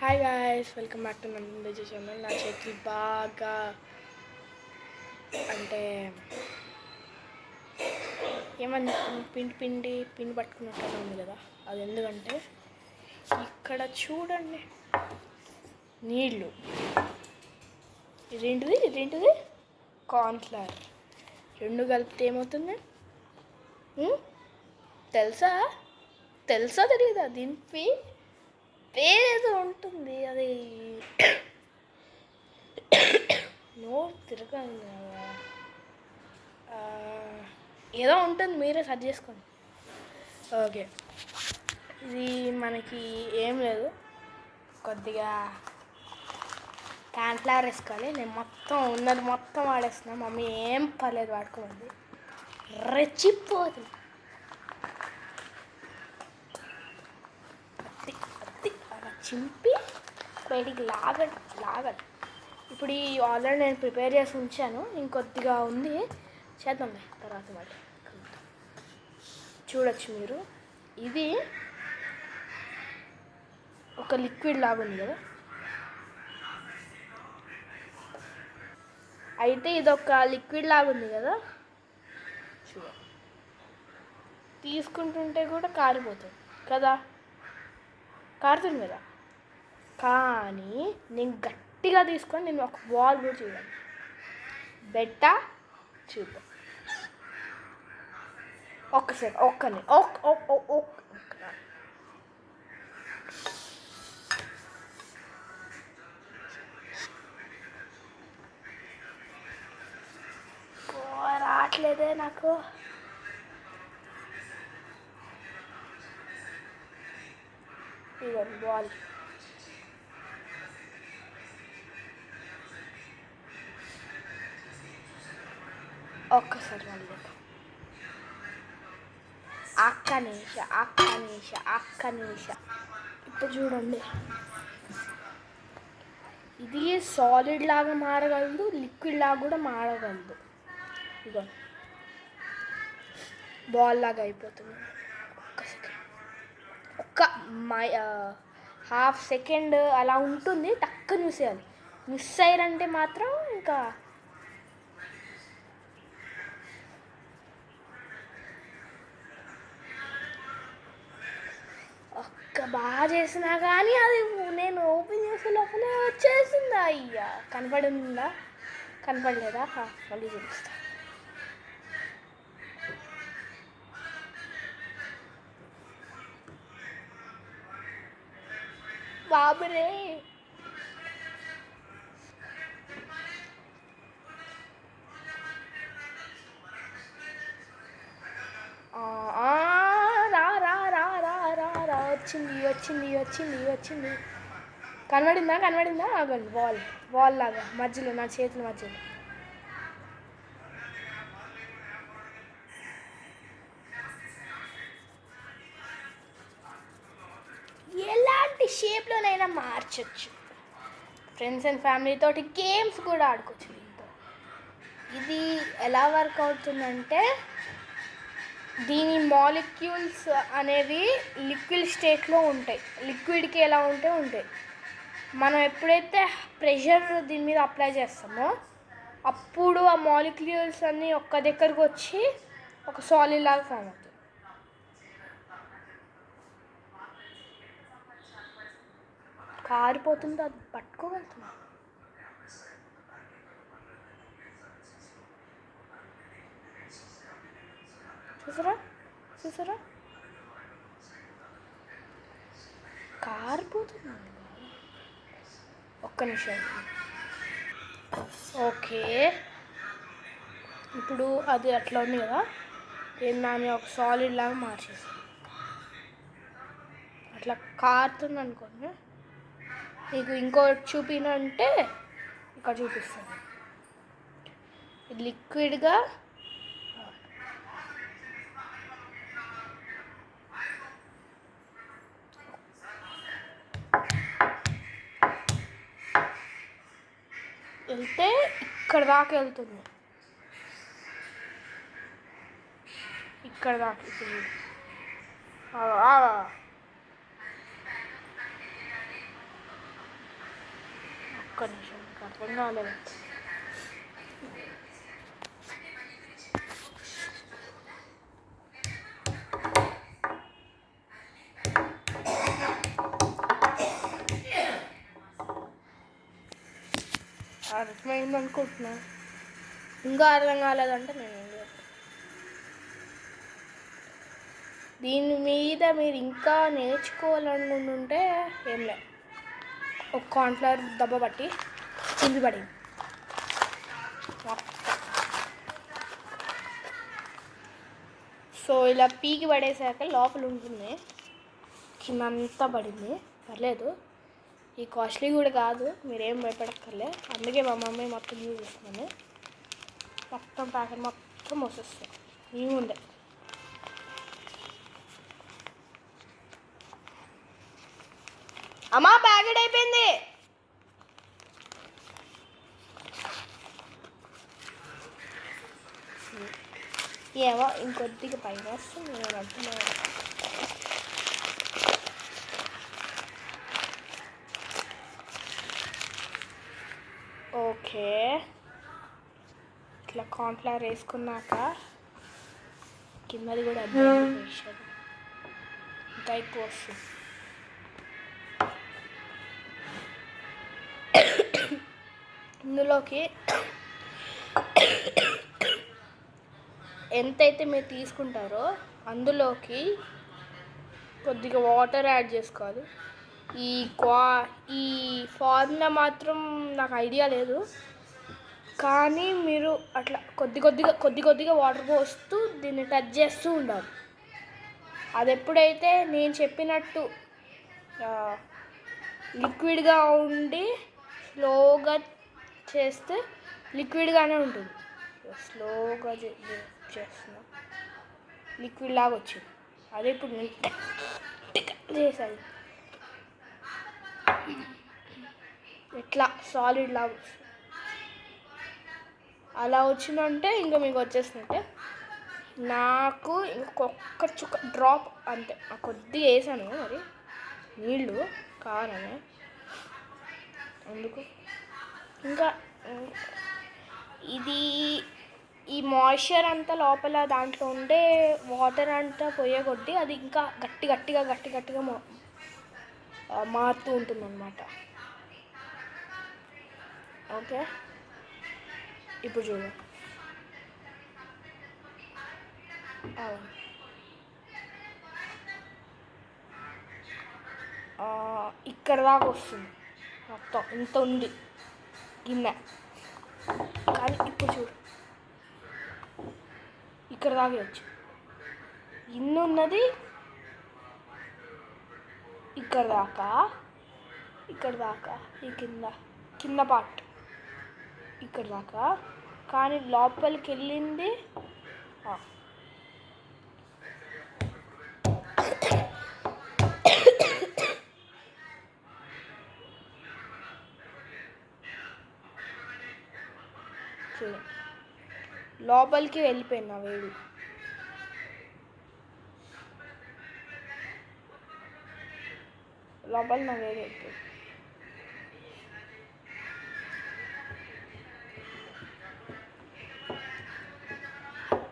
Hi guys, welcome back to నందిజ channel. నా చేతులు బాగా అంటే ఏమన్నా పిండి పట్టుకున్నట్టు ఉంది కదా. అది ఎందుకంటే ఇక్కడ చూడండి, నీళ్ళు ఇదేంటిది కార్న్ఫ్లవర్ రెండు కలిపితే ఏమవుతుంది తెలుసా? తెలియదా? దీనికి పేరేదో ఉంటుంది, అది నోరు తిరగదు కదా, ఏదో ఉంటుంది, మీరే సెర్చ్ చేసుకోండి. ఓకే, ఇది మనకి ఏం లేదు, కొద్దిగా కార్న్ఫ్లవర్ వేసుకోవాలి. నేను ఉన్నది మొత్తం వాడేస్తున్నా, మమ్మీ ఏం పర్లేదు వాడుకోమంది, రెచ్చిపోతుంది. అలా చింపి బయటికి లాగండి. ఇప్పుడు ఈ ఆల్రెడీ నేను ప్రిపేర్ చేసి ఉంచాను, ఇంకొద్దిగా ఉంది, చేద్దాం తర్వాత మళ్ళీ చూడొచ్చు మీరు. ఇది ఒక లిక్విడ్ లాగా ఉంది కదా, అయితే ఇది ఒక లిక్విడ్ లాగా ఉంది కదా, తీసుకుంటుంటే కూడా కారిపోతుంది కదా, కారుతుంది కదా. కానీ నేను గట్టిగా తీసుకొని నేను ఒక బాల్ కూడా చూడాలి, బెట్టా చూద్దాం. ఒక్క సెకండ్, రావట్లేదే నాకు. ఇదిగోండి బాల్, ఒక్కసారి మళ్ళీ అక్క నిమిష. ఇప్పుడు చూడండి, ఇది సాలిడ్ లాగా మారగలదు, లిక్విడ్ లాగా కూడా మారగలదు. ఇదిగో బాల్ లాగా అయిపోతుంది. ఒక్క హాఫ్ సెకండ్ అలా ఉంటుంది, టక్కున చూసేయాలి. మిస్ అయ్యారంటే మాత్రం ఇంకా బాగా చేసినా కానీ అది నేను ఓపెన్ చేసే లోపలే వచ్చేసింది. అయ్యా, కనపడలేదా? మళ్ళీ చూపిస్తా. బాబురే, వచ్చింది. కనబడిందా? ఆగండి, బాల్ లాగా మధ్యలో, నా చేతుల మధ్యలో. ఎలాంటి షేప్లోనైనా మార్చచ్చు. ఫ్రెండ్స్ అండ్ ఫ్యామిలీ తోటి గేమ్స్ కూడా ఆడుకోవచ్చు దీంతో. ఇది ఎలా వర్క్ అవుతుందంటే, దీని మాలిక్యూల్స్ అనేవి లిక్విడ్ స్టేట్లో ఉంటాయి. లిక్విడ్కి ఎలా ఉంటాయి. మనం ఎప్పుడైతే ప్రెషర్ దీని మీద అప్లై చేస్తామో అప్పుడు ఆ మాలిక్యూల్స్ అన్నీ ఒక్క దగ్గరకు వచ్చి ఒక సాలిడ్ లాగా ఫామ్ అవుతుంది. కారిపోతుందో అది పట్టుకోగలుగుతుంది. చూసారా కారిపోతుంది. ఒక్క నిమిషం. ఓకే, ఇప్పుడు అది అట్లా ఉంది కదా, నేను దాన్ని ఒక సాలిడ్ లాగా మార్చేసాను. అట్లా కారుతుంది అనుకోండి. మీకు ఇంకోటి చూపినంటే ఇక్కడ చూపిస్తాను. ఇది లిక్విడ్గా వెళ్తే ఇక్కడ దాకా వెళ్తుంది, ఇక్కడ దాకా. ఇప్పుడు ఒక్క నిమిషం అర్థం కాలేదు. అర్థమైంది అనుకుంటున్నా. ఇంకా అర్థం కాలేదంటే నేను దీని మీద మీరు ఇంకా నేర్చుకోవాలనుకుంటుంటే ఏం లేదు, ఒక కార్న్ఫ్లవర్ దెబ్బ పట్టి చింపి పడింది. సో ఇలా పీకి పడేసాక లోపల ఉంటుంది, కిందంతా పడింది. పర్లేదు, ఈ కాస్ట్లీ కూడా కాదు, మీరేం భయపడక్కర్లే. అందుకే మా మమ్మీ మొత్తం యూజ్ చేస్తున్నాను. మొత్తం ప్యాకెట్ మొత్తం మోసేస్తాను ఏముండే. అమ్మా ప్యాకెట్ అయిపోయింది. ఏమో ఇంకొద్దిగా పైన వస్తుంది నేను అంటున్నాను. ఓకే, ఇట్లా కార్న్ఫ్లవర్ వేసుకున్నాక కిందది కూడా వేసాను, ఇంకా ఎక్కువ వస్తుంది. ఇందులోకి ఎంతైతే మీరు తీసుకుంటారో అందులోకి కొద్దిగా వాటర్ యాడ్ చేసుకోవాలి. ఈ ఫార్ములా మాత్రం నాకు ఐడియా లేదు, కానీ మీరు అట్లా కొద్దిగా వాటర్ పోస్తూ దీన్ని టచ్ చేస్తూ ఉండాలి. అది ఎప్పుడైతే నేను చెప్పినట్టు లిక్విడ్గా ఉండి స్లోగా చేస్తే లిక్విడ్గానే ఉంటుంది. స్లోగా చేస్తున్నా, లిక్విడ్ లాగా వచ్చింది. అదే ఇప్పుడు నేను చేసాను, ఎట్లా సాలిడ్ లాగా వస్తుంది. అలా వచ్చిందంటే ఇంకా మీకు వచ్చేసినట్టే. నాకు ఇంకొక చుక్క డ్రాప్ అంతే, కొద్దిగా వేసాను మరి నీళ్ళు కావాలని, అందుకు. ఇంకా ఈ మాయిశ్చర్ అంతా లోపల దాంట్లో ఉండే వాటర్ అంతా పోయే కొద్దీ అది ఇంకా గట్టిగా మారుతూ ఉంటుంది అన్నమాట. ఓకే, ఇప్పుడు చూడండి, ఇక్కడ దాకా వస్తుంది మొత్తం, ఇంత ఉంది గిన్నె. కానీ ఇప్పుడు చూడు, ఇక్కడ దాకా వచ్చు, ఇన్ని ఉన్నది ఇక్కడ దాకా ఈ కింద పార్ట్ ఇక్కడ దాకా, కానీ లోపలికి వెళ్ళింది లోపలికి వెళ్ళిపోయింది. నా వేడి లోపల నా వేడి అయిపోయింది.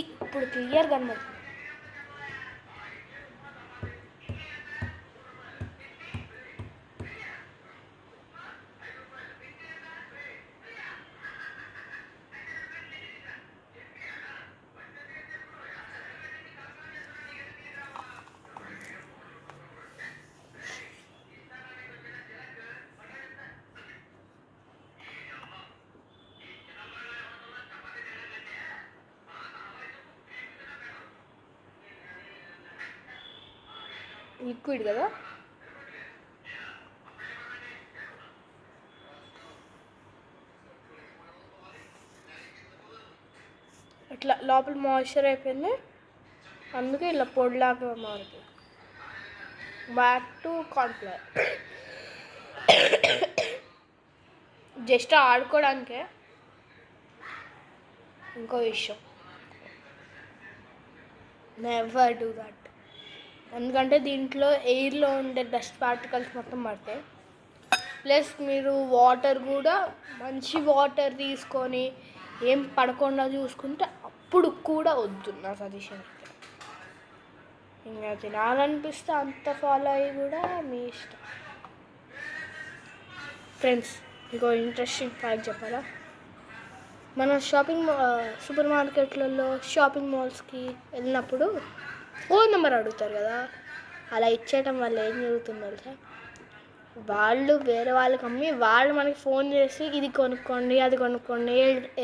ఇప్పుడు క్లియర్ కనబడుతుంది. లిక్విడ్ కదా, ఇట్లా లోపల మాయిశ్చర్ అయిపోయింది, అందుకే ఇలా పొడిలాగా మారుతుంది. బ్యాక్ టు కార్న్ఫ్లవర్, జస్ట్ ఆడుకోవడానికే. ఇంకో విషయం, నెవర్ డూ దట్, ఎందుకంటే దీంట్లో ఎయిర్లో ఉండే డస్ట్ పార్టికల్స్ మొత్తం పడతాయి. ప్లస్ మీరు వాటర్ కూడా మంచి వాటర్ తీసుకొని ఏం పడకుండా చూసుకుంటే అప్పుడు కూడా వద్దు నా సజెషన్. ఇంకా తినాలనిపిస్తే అంత ఫాలో అయ్యి కూడా మీ ఇష్టం. ఫ్రెండ్స్, ఇంకో ఇంట్రెస్టింగ్ ఫ్యాక్ట్ చెప్పాలా? మన సూపర్ మార్కెట్లలో షాపింగ్ మాల్స్కి వెళ్ళినప్పుడు ఫోన్ నెంబర్ అడుగుతారు కదా, అలా ఇచ్చేయటం వల్ల ఏం జరుగుతుందో తెలుసా? వాళ్ళు వేరే వాళ్ళకి అమ్మి వాళ్ళు మనకి ఫోన్ చేసి ఇది కొనుక్కోండి అది కొనుక్కోండి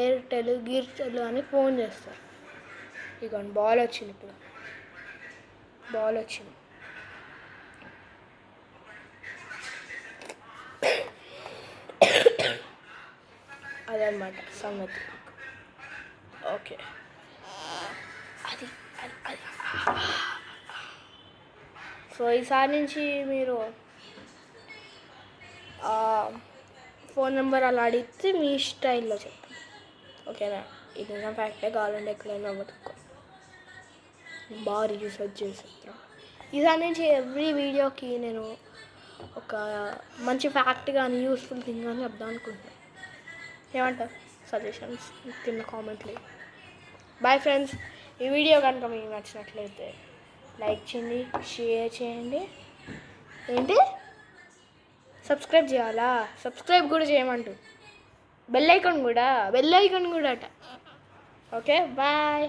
ఎయిర్టెల్ గీర్టెల్ అని ఫోన్ చేస్తారు. ఇదిగోండి బాల్ వచ్చింది, ఇప్పుడు బాల్ వచ్చింది. అదనమాట సంగతి. ఓకే, అది సో ఈసారి నుంచి మీరు ఫోన్ నెంబర్ అలా అడిగితే మీ స్టైల్లో చెప్పండి, ఓకేనా? ఇది నిజం ఫ్యాక్టే, కావాలంటే ఎక్కడైనా బతుక్కో, బాగా రీసెర్చ్ చేసి చెప్తాను. ఈసారి నుంచి ఎవ్రీ వీడియోకి నేను ఒక మంచి ఫ్యాక్ట్ కానీ యూస్ఫుల్ థింగ్ కానీ చెప్దాం అనుకుంటున్నాను. ఏమంటారు? సజెషన్స్ కింద కామెంట్లు. Bye friends. ఈ వీడియో కనుక మీకు నచ్చినట్లయితే లైక్ చేయండి, షేర్ చేయండి. ఏంటి సబ్స్క్రైబ్ చేయాలా? సబ్స్క్రైబ్ కూడా చేయమంటూ బెల్ ఐకాన్ కూడా అట. Okay, bye.